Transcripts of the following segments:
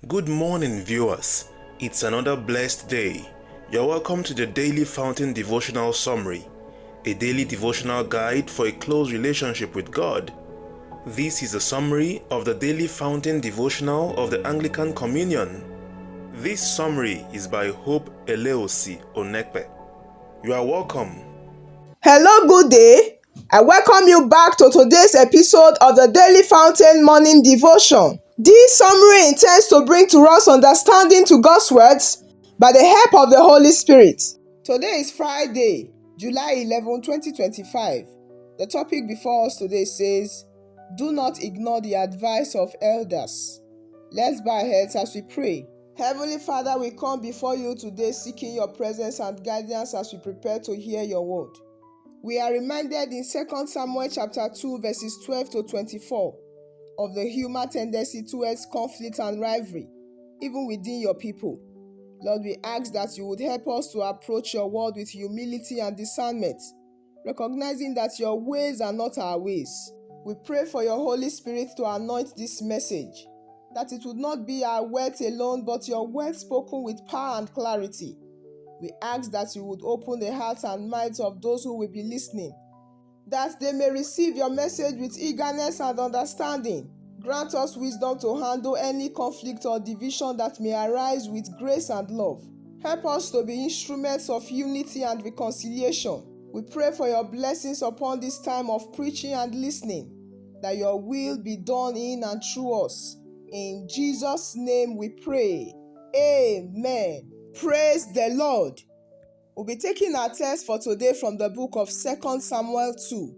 Good morning, viewers. It's another blessed day. You're welcome to the Daily Fountain Devotional Summary, a daily devotional guide for a close relationship with God. This is a summary of the Daily Fountain Devotional of the Anglican Communion. This summary is by Hope Eleosi Onekpe. You are welcome. Hello, good day. I welcome you back to today's episode of the Daily Fountain Morning Devotion. This summary intends to bring to us understanding to God's words by the help of the Holy Spirit. Today is Friday, July 11, 2025. The topic before us today says, "Do not ignore the advice of elders." Let's bow our heads as we pray. Heavenly Father, we come before you today seeking your presence and guidance as we prepare to hear your word. We are reminded in 2 Samuel chapter 2 verses 12 to 24 of the human tendency towards conflict and rivalry, even within your people. Lord, we ask that you would help us to approach your word with humility and discernment, recognizing that your ways are not our ways. We pray for your Holy Spirit to anoint this message, that it would not be our words alone, but your words spoken with power and clarity. We ask that you would open the hearts and minds of those who will be listening, that they may receive your message with eagerness and understanding. Grant us wisdom to handle any conflict or division that may arise with grace and love. Help us to be instruments of unity and reconciliation. We pray for your blessings upon this time of preaching and listening, that your will be done in and through us. In Jesus' name we pray. Amen. Praise the Lord. We'll be taking our text for today from the book of 2 Samuel 2.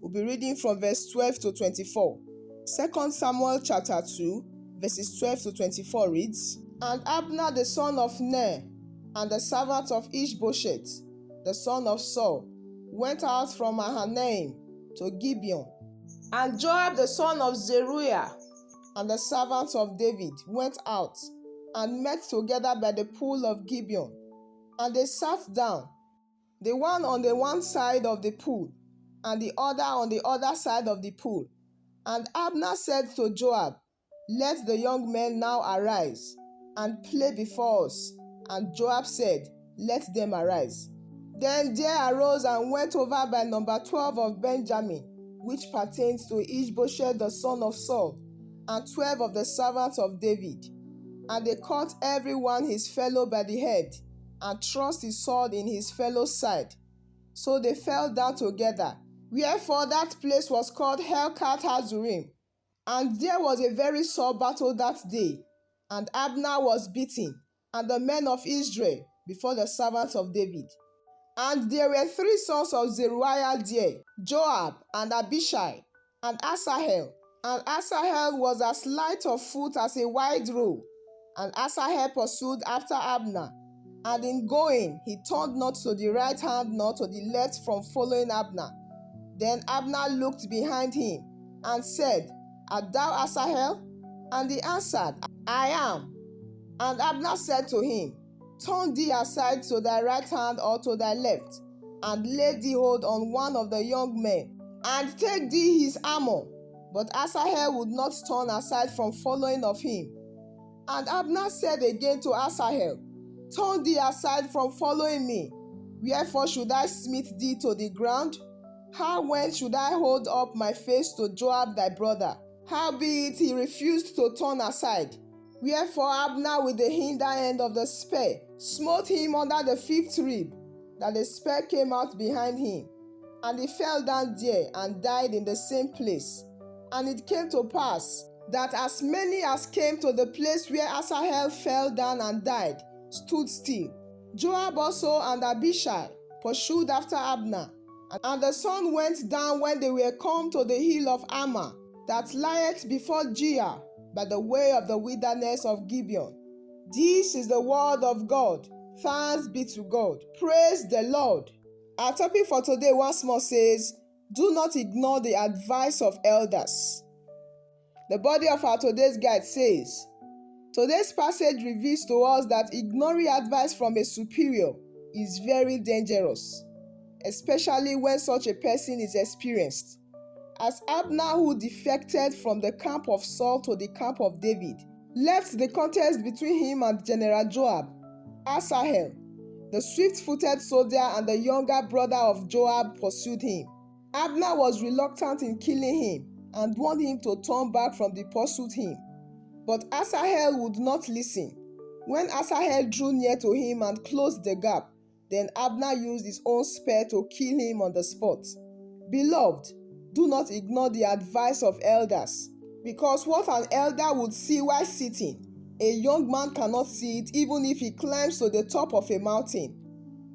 We'll be reading from verse 12 to 24. 2 Samuel chapter 2, verses 12 to 24 reads, "And Abner the son of Ner, and the servant of Ishbosheth, the son of Saul, went out from Mahanaim to Gibeon. And Joab the son of Zeruiah, and the servants of David, went out and met together by the pool of Gibeon. And they sat down, the one on the one side of the pool, and the other on the other side of the pool. And Abner said to Joab, Let the young men now arise, and play before us. And Joab said, Let them arise. Then there arose and went over by number 12 of Benjamin, which pertains to Ishbosheth the son of Saul, and 12 of the servants of David. And they caught every one his fellow by the head, and thrust his sword in his fellow's side. So they fell down together. Wherefore that place was called Helkath Hazurim. And there was a very sore battle that day. And Abner was beaten, and the men of Israel, before the servants of David. And there were 3 sons of Zeruiah there, Joab, and Abishai, and Asahel. And Asahel was as light of foot as a wide roe. And Asahel pursued after Abner. And in going, he turned not to the right hand nor to the left from following Abner. Then Abner looked behind him and said, Art thou Asahel? And he answered, I am. And Abner said to him, Turn thee aside to thy right hand or to thy left, and lay thee hold on one of the young men, and take thee his armor. But Asahel would not turn aside from following of him. And Abner said again to Asahel, Turn thee aside from following me. Wherefore should I smite thee to the ground? How when should I hold up my face to Joab thy brother? Howbeit he refused to turn aside. Wherefore Abner with the hinder end of the spear smote him under the 5th rib, that the spear came out behind him. And he fell down there and died in the same place. And it came to pass that as many as came to the place where Asahel fell down and died stood still. Joab also and Abishai pursued after Abner. And the sun went down when they were come to the hill of Ammah, that lieth before Giah, by the way of the wilderness of Gibeon. This is the word of God. Thanks be to God. Praise the Lord. Our topic for today once more says, Do not ignore the advice of elders. The body of our today's guide says, Today's passage reveals to us that ignoring advice from a superior is very dangerous, especially when such a person is experienced. As Abner, who defected from the camp of Saul to the camp of David, left the contest between him and General Joab, Asahel, the swift-footed soldier and the younger brother of Joab, pursued him. Abner was reluctant in killing him and warned him to turn back from the pursuit him. But Asahel would not listen. When Asahel drew near to him and closed the gap, then Abner used his own spear to kill him on the spot. Beloved, do not ignore the advice of elders, because what an elder would see while sitting, a young man cannot see it even if he climbs to the top of a mountain.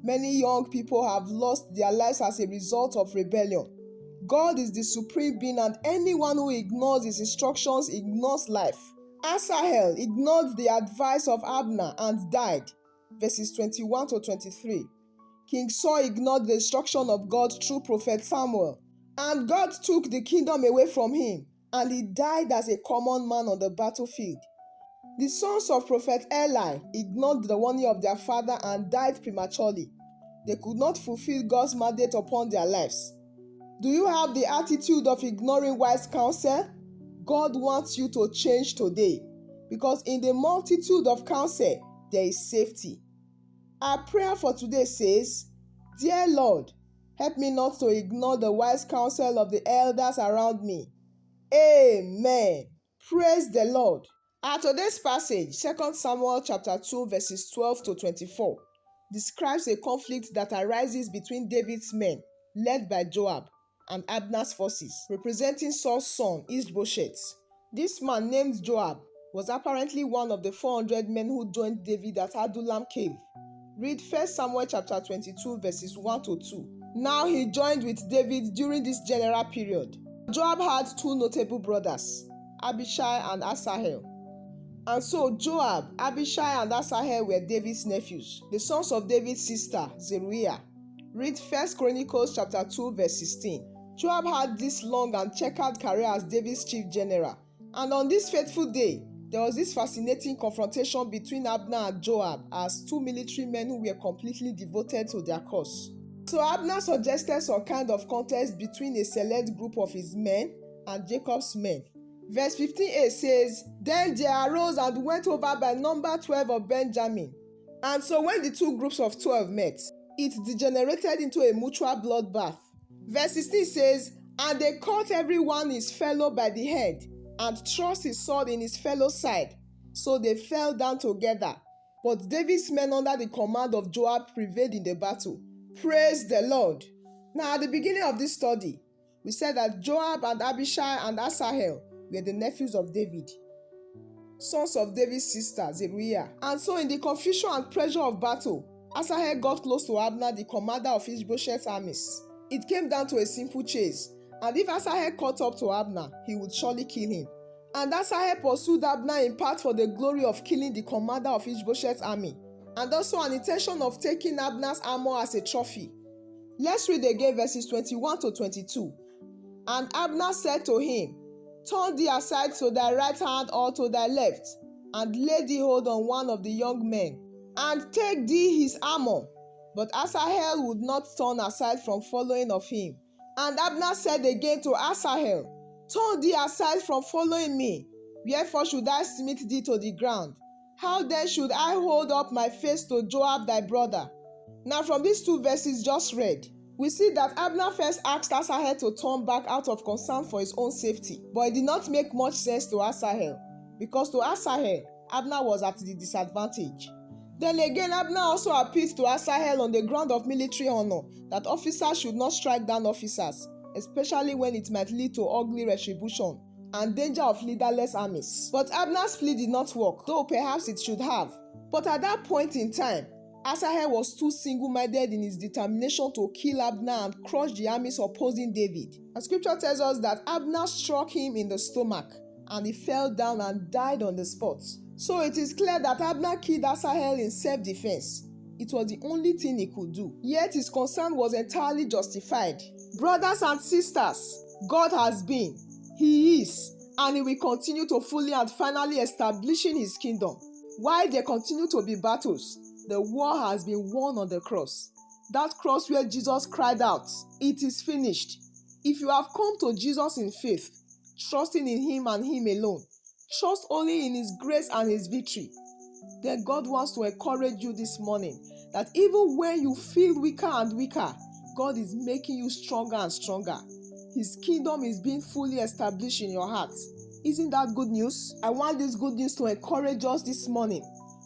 Many young people have lost their lives as a result of rebellion. God is the supreme being, and anyone who ignores his instructions ignores life. Asahel ignored the advice of Abner and died. Verses 21 to 23. King Saul ignored the instruction of God through prophet Samuel, and God took the kingdom away from him, and he died as a common man on the battlefield. The sons of prophet Eli ignored the warning of their father and died prematurely. They could not fulfill God's mandate upon their lives. Do you have the attitude of ignoring wise counsel? God wants you to change today, because in the multitude of counsel, there is safety. Our prayer for today says, Dear Lord, help me not to ignore the wise counsel of the elders around me. Amen. Praise the Lord. Our today's passage, 2 Samuel chapter 2, verses 12 to 24, describes a conflict that arises between David's men, led by Joab, and Abner's forces, representing Saul's son, Ishbosheth. This man named Joab was apparently one of the 400 men who joined David at Adullam cave. Read 1 Samuel chapter 22, verses 1 to 2. Now he joined with David during this general period. Joab had two notable brothers, Abishai and Asahel. And so Joab, Abishai, and Asahel were David's nephews, the sons of David's sister, Zeruiah. Read 1 Chronicles chapter 2, verse 16. Joab had this long and checkered career as David's chief general, and on this fateful day, there was this fascinating confrontation between Abner and Joab as two military men who were completely devoted to their cause. So Abner suggested some kind of contest between a select group of his men and Jacob's men. Verse 15a says, Then there arose and went over by number 12 of Benjamin. And so when the two groups of 12 met, it degenerated into a mutual bloodbath. Verse 16 says, And they caught every one his fellow by the head, and thrust his sword in his fellow's side. So they fell down together. But David's men under the command of Joab prevailed in the battle. Praise the Lord. Now at the beginning of this study, we said that Joab and Abishai and Asahel were the nephews of David, sons of David's sister Zeruiah. And so in the confusion and pressure of battle, Asahel got close to Abner, the commander of Ishbosheth's armies. It came down to a simple chase, and if Asahel caught up to Abner, he would surely kill him. And Asahel pursued Abner in part for the glory of killing the commander of Ishbosheth's army, and also an intention of taking Abner's armor as a trophy. Let's read again verses 21 to 22. And Abner said to him, Turn thee aside to thy right hand or to thy left, and lay thee hold on one of the young men, and take thee his armor. But Asahel would not turn aside from following of him. And Abner said again to Asahel, Turn thee aside from following me, wherefore should I smite thee to the ground? How then should I hold up my face to Joab thy brother? Now from these two verses just read, we see that Abner first asked Asahel to turn back out of concern for his own safety, but it did not make much sense to Asahel, because to Asahel, Abner was at the disadvantage. Then again, Abner also appealed to Asahel on the ground of military honor that officers should not strike down officers, especially when it might lead to ugly retribution and danger of leaderless armies. But Abner's plea did not work, though perhaps it should have. But at that point in time, Asahel was too single-minded in his determination to kill Abner and crush the armies opposing David. And scripture tells us that Abner struck him in the stomach, and he fell down and died on the spot. So it is clear that Abner killed Asahel in self-defense. It was the only thing he could do. Yet his concern was entirely justified. Brothers and sisters, God has been, He is, and He will continue to fully and finally establishing His kingdom. While there continue to be battles, the war has been won on the cross. That cross where Jesus cried out, It is finished. If you have come to Jesus in faith, trusting in Him and Him alone, Trust only in His grace and His victory. Then God wants to encourage you this morning that even when you feel weaker and weaker, God is making you stronger and stronger. His kingdom is being fully established in your heart. Isn't that good news? I want this good news to encourage us this morning.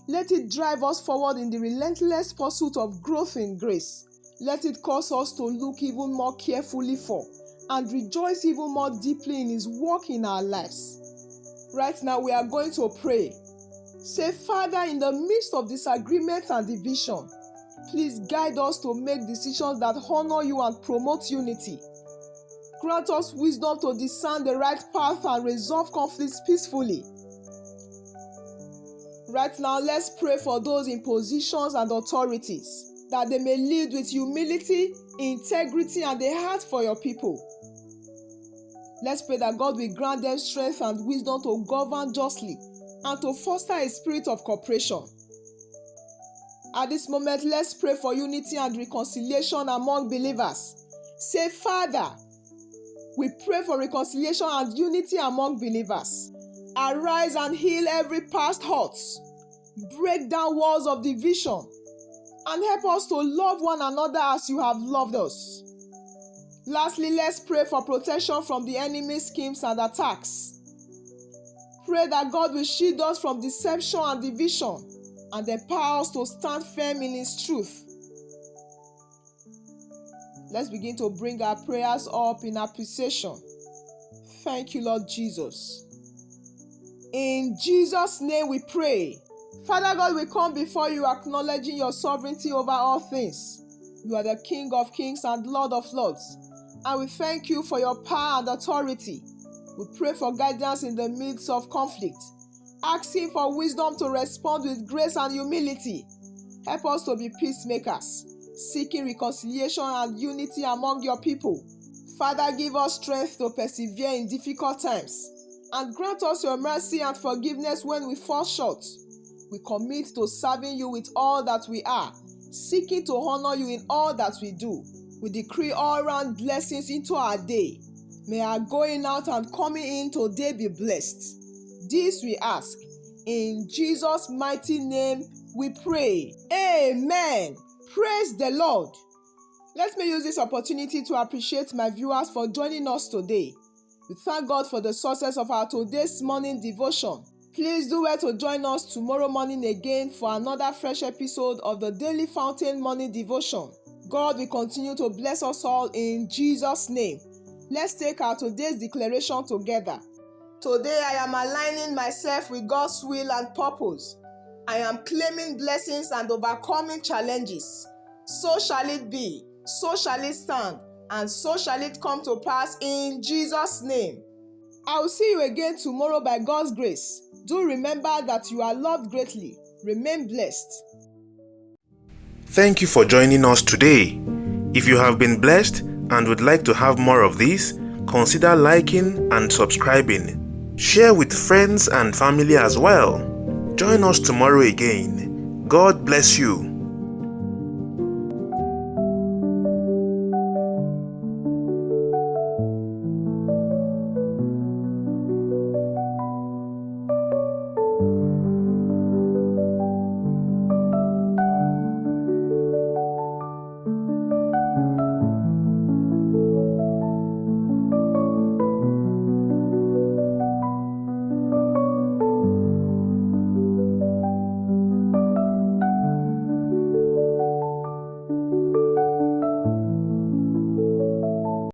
Let it drive us forward in the relentless pursuit of growth in grace. Let it cause us to look even more carefully for and rejoice even more deeply in His work in our lives. Right now, we are going to pray. Say, Father, in the midst of disagreement and division, please guide us to make decisions that honor You and promote unity. Grant us wisdom to discern the right path and resolve conflicts peacefully. Right now, let's pray for those in positions and authorities, that they may lead with humility, integrity, and a heart for Your people. Let's pray that God will grant them strength and wisdom to govern justly and to foster a spirit of cooperation. At this moment, let's pray for unity and reconciliation among believers. Say, Father, we pray for reconciliation and unity among believers. Arise and heal every past hurts. Break down walls of division and help us to love one another as You have loved us. Lastly, let's pray for protection from the enemy's schemes and attacks. Pray that God will shield us from deception and division and empower us to stand firm in His truth. Let's begin to bring our prayers up in appreciation. Thank You, Lord Jesus. In Jesus' name we pray. Father God, we come before You acknowledging Your sovereignty over all things. You are the King of kings and Lord of lords, and we thank You for Your power and authority. We pray for guidance in the midst of conflict, asking for wisdom to respond with grace and humility. Help us to be peacemakers, seeking reconciliation and unity among Your people. Father, give us strength to persevere in difficult times, and grant us Your mercy and forgiveness when we fall short. We commit to serving You with all that we are, seeking to honor You in all that we do. We decree all-round blessings into our day. May our going out and coming in today be blessed. This we ask. In Jesus' mighty name we pray. Amen. Praise the Lord. Let me use this opportunity to appreciate my viewers for joining us today. We thank God for the success of our today's morning devotion. Please do well to join us tomorrow morning again for another fresh episode of the Daily Fountain Morning Devotion. God will continue to bless us all in Jesus' name. Let's take our today's declaration together. Today I am aligning myself with God's will and purpose. I am claiming blessings and overcoming challenges. So shall it be, so shall it stand, and so shall it come to pass in Jesus' name. I will see you again tomorrow by God's grace. Do remember that you are loved greatly. Remain blessed. Thank you for joining us today. If you have been blessed and would like to have more of this, consider liking and subscribing. Share with friends and family as well. Join us tomorrow again. God bless you.